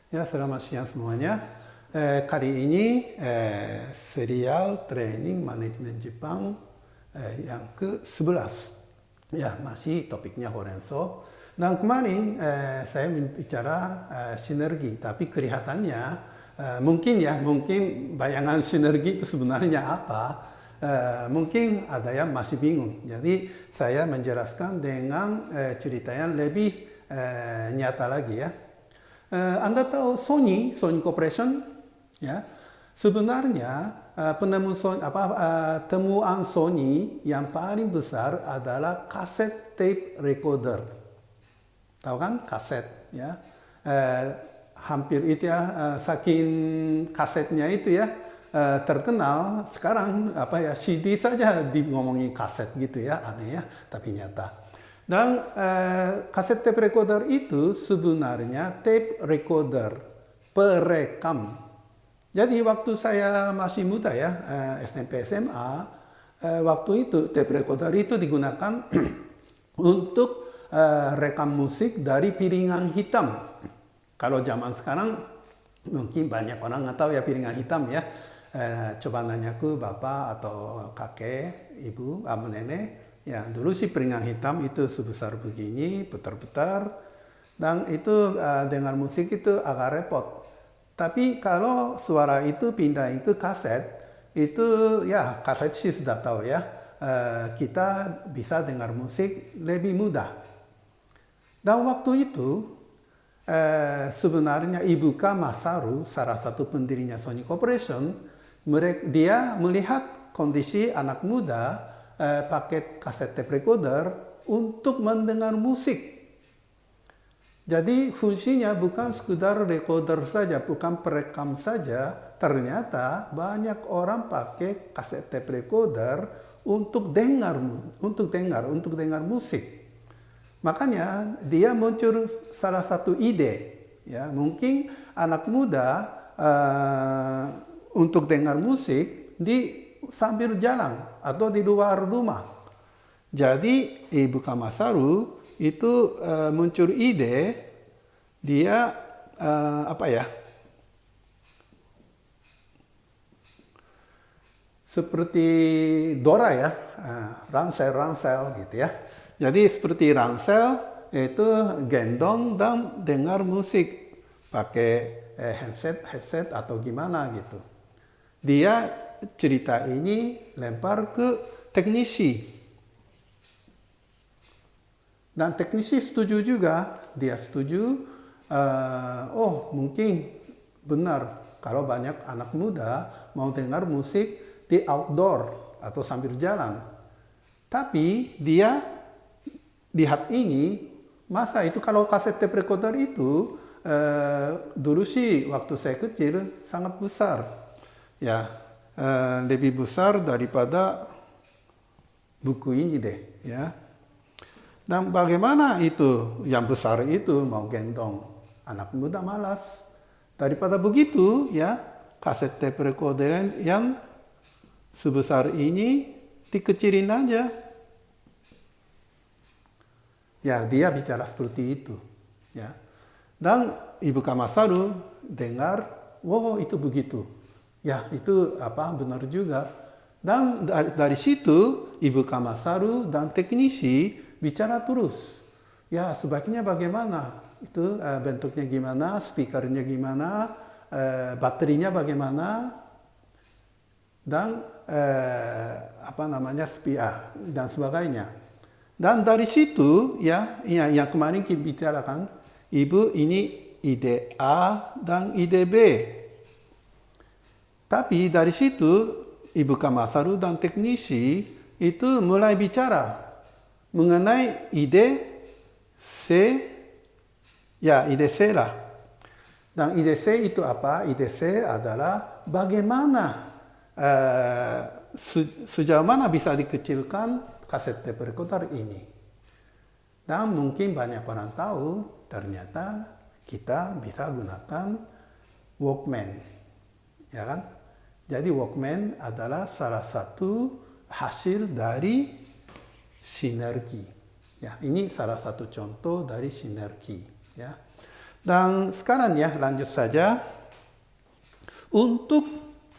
Ya, selamat siang semuanya. Kali ini serial training manajemen Jepang yang ke-11. Ya, masih topiknya Horenso. Dan kemarin saya bicara sinergi, tapi kelihatannya mungkin bayangan sinergi itu sebenarnya apa? Mungkin ada yang masih bingung. Jadi saya menjelaskan dengan cerita yang lebih nyata lagi ya. Anda tahu Sony Corporation, ya. Sebenarnya temuan Sony yang paling besar adalah kaset tape recorder. Tahu kan kaset, ya. Hampir itu ya, saking kasetnya itu ya terkenal. Sekarang CD saja ngomongin kaset gitu ya, aneh ya, tapi nyata. Dan kaset tape recorder itu sebenarnya tape recorder perekam. Jadi waktu saya masih muda ya, SMP SMA, waktu itu tape recorder itu digunakan untuk rekam musik dari piringan hitam. Kalau zaman sekarang mungkin banyak orang nggak tahu ya piringan hitam ya. Coba nanya ke bapak atau kakek, ibu, nenek. Ya, dulu sih piringan hitam itu sebesar begini, putar-putar. Dan itu dengar musik itu agak repot. Tapi kalau suara itu pindahin ke kaset, itu ya kaset sih sudah tahu ya. Kita bisa dengar musik lebih mudah. Dan waktu itu sebenarnya Ibuka Masaru, salah satu pendirinya Sony Corporation, dia melihat kondisi anak muda pakai kaset tape recorder untuk mendengar musik. Jadi fungsinya bukan sekedar recorder saja, bukan perekam saja. Ternyata banyak orang pakai kaset tape recorder untuk dengar musik. Makanya dia muncul salah satu ide, ya mungkin anak muda untuk dengar musik sambil jalan atau di luar rumah. Jadi Ibuka Masaru itu muncul ide, dia seperti Dora ya, ransel gitu ya. Jadi seperti ransel itu gendong dan dengar musik pakai headset atau gimana gitu. Dia cerita ini lempar ke teknisi. Dan teknisi setuju juga. Dia setuju, mungkin benar kalau banyak anak muda mau dengar musik di outdoor atau sambil jalan. Tapi dia lihat ini, masa itu kalau kaset tape recorder itu dulu sih waktu saya kecil sangat besar. Ya, lebih besar daripada buku ini deh, ya. Dan bagaimana itu yang besar itu mau gendong anak muda malas. Daripada begitu, ya, kaset tape recorder yang sebesar ini dikecilin aja. Ya, dia bicara seperti itu, ya. Dan Ibuka Masaru dengar, itu begitu. Ya, itu benar juga. Dan dari situ Ibuka Masaru dan teknisi bicara terus. Ya, sebaiknya bagaimana? Itu bentuknya gimana, speakernya gimana, baterinya bagaimana, dan dan sebagainya. Dan dari situ ya yang kemarin kita bicarakan, Ibu ini ide A dan ide B. Tapi dari situ Ibuka Masaru dan teknisi itu mulai bicara mengenai ide C, ya ide C lah. Dan ide C itu apa? Ide C adalah bagaimana sejauh mana bisa dikecilkan kaset tape recorder ini. Dan mungkin banyak orang tahu ternyata kita bisa gunakan Walkman, ya kan? Jadi Walkman adalah salah satu hasil dari sinergi. Ya, ini salah satu contoh dari sinergi. Ya. Dan sekarang ya lanjut saja. Untuk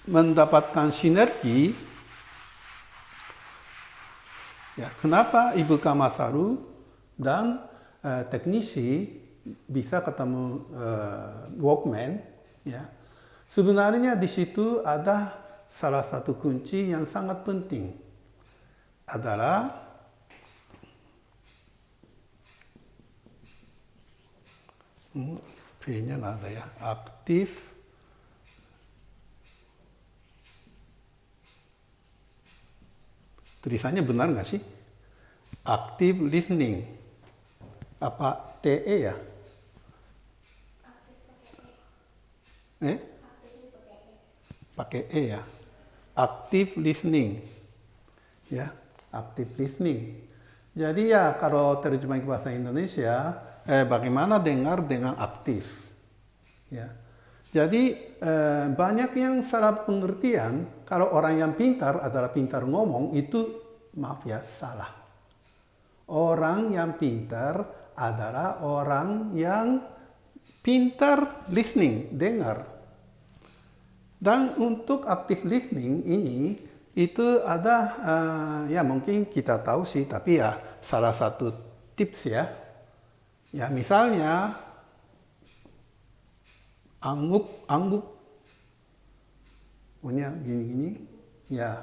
mendapatkan sinergi, ya, kenapa Ibu Kamasaru dan teknisi bisa ketemu workman? Ya, sebenarnya di situ ada salah satu kunci yang sangat penting, adalah P-nya nggak ada ya, aktif tulisannya benar nggak sih? Active listening. Apa TE ya? Pakai E ya. Active listening. Ya, active listening. Jadi ya kalau terjemah ke bahasa Indonesia, bagaimana dengar dengan aktif. Ya. Jadi banyak yang salah pengertian kalau orang yang pintar adalah pintar ngomong, itu maaf ya salah. Orang yang pintar adalah orang yang pintar listening, dengar. Dan untuk active listening ini itu ada ya mungkin kita tahu sih, tapi ya salah satu tips ya. Ya misalnya angguk punya gini-gini, ya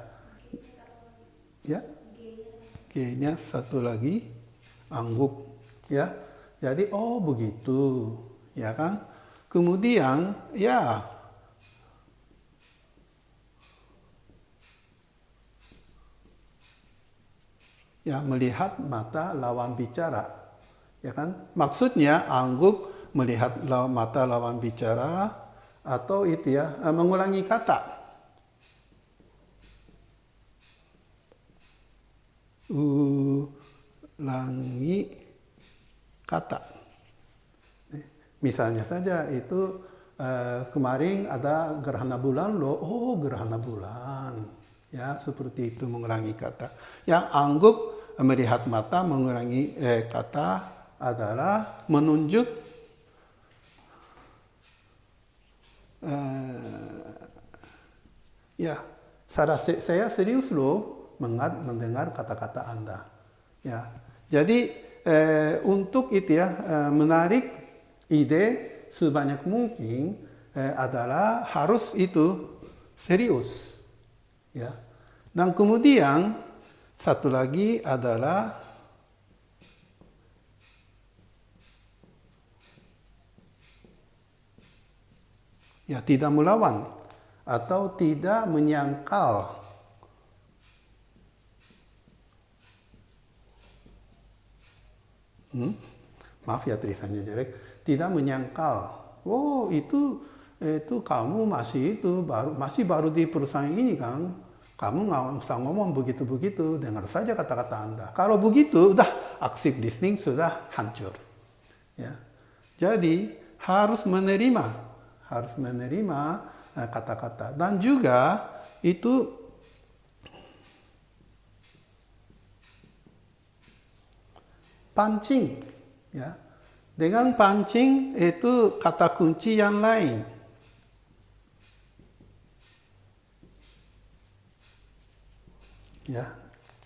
G-nya satu lagi, angguk, ya. Jadi oh begitu, ya kan? Kemudian ya melihat mata lawan bicara, ya kan? Maksudnya angguk melihat mata lawan bicara, atau itu ya mengulangi kata. Ulangi kata. Misalnya saja itu kemarin ada gerhana bulan loh, oh gerhana bulan. Ya, seperti itu mengulangi kata. Yang angguk melihat mata mengulangi kata adalah menunjuk ya, saya serius loh mendengar kata-kata Anda. Ya, jadi untuk itu ya menarik ide sebanyak mungkin adalah harus itu serius. Ya, dan kemudian satu lagi adalah ya tidak melawan atau tidak menyangkal. Maaf ya tulisannya jelek. Tidak menyangkal. Oh itu kamu masih baru di perusahaan ini kan. Kamu nggak usah ngomong begitu-begitu. Dengar saja kata-kata Anda. Kalau begitu, udah active listening sudah hancur. Ya. Jadi harus menerima kata-kata, dan juga itu pancing, ya. Dengan pancing itu kata kunci yang lain. Ya,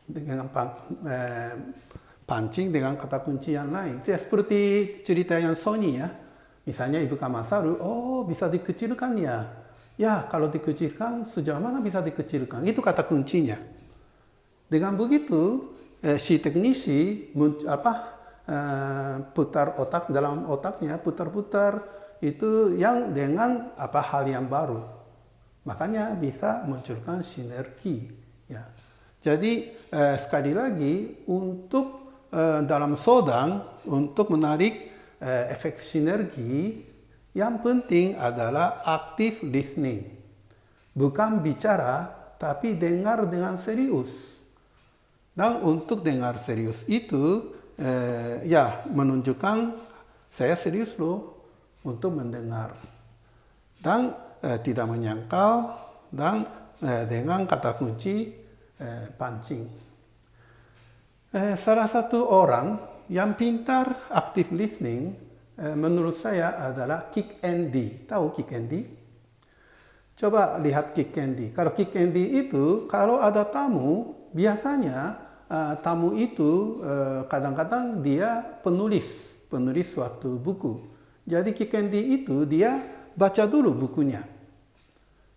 dengan pancing dengan kata kunci yang lain. Ya, seperti cerita yang Sony ya. Misalnya Ibu Kamasaru, oh bisa dikecilkan ya. Ya, kalau dikecilkan, sejauh mana bisa dikecilkan? Itu kata kuncinya. Dengan begitu, si teknisi putar otak dalam otaknya, putar-putar itu yang dengan hal yang baru. Makanya bisa munculkan sinergi. Ya. Jadi sekali lagi untuk dalam sodang untuk menarik efek sinergi, yang penting adalah active listening. Bukan bicara, tapi dengar dengan serius. Dan untuk dengar serius itu, ya menunjukkan saya serius loh untuk mendengar. Dan tidak menyangkal, dan dengan kata kunci pancing. Salah satu orang yang pintar active listening menurut saya adalah kick and D. Tahu kick and D? Coba lihat kick and D. Kalau kick and D itu, kalau ada tamu, biasanya tamu itu kadang-kadang dia penulis suatu buku. Jadi kick and D itu dia baca dulu bukunya.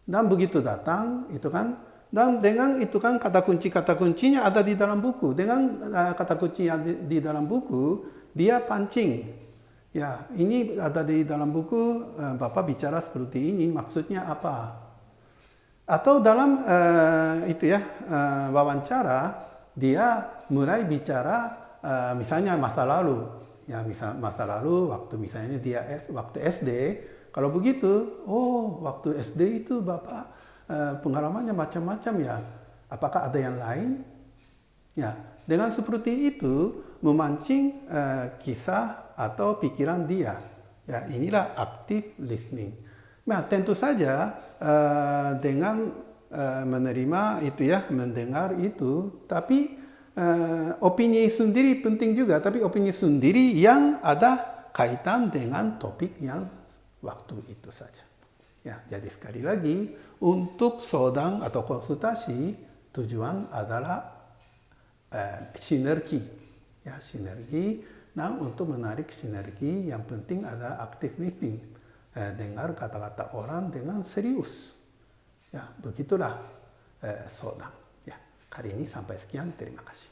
Dan begitu datang, itu kan, dan dengan itu kan kata kuncinya ada di dalam buku. Dengan kata kunci yang di dalam buku, dia pancing. Ya, ini ada di dalam buku, Bapak bicara seperti ini, maksudnya apa? Atau dalam wawancara, dia mulai bicara misalnya masa lalu. Ya, masa lalu waktu misalnya dia waktu SD, kalau begitu, waktu SD itu Bapak pengalamannya macam-macam ya. Apakah ada yang lain? Ya, dengan seperti itu memancing kisah atau pikiran dia. Ya, inilah active listening. Nah, tentu saja dengan menerima itu ya, mendengar itu, tapi opini sendiri penting juga, tapi opini sendiri yang ada kaitan dengan topik yang waktu itu saja. Ya, jadi sekali lagi, untuk sodang atau konsultasi, tujuan adalah sinergi. Ya, sinergi. Nah, untuk menarik sinergi, yang penting adalah active listening. Dengar kata-kata orang dengan serius. Ya, begitulah sodang. Ya, kali ini sampai sekian. Terima kasih.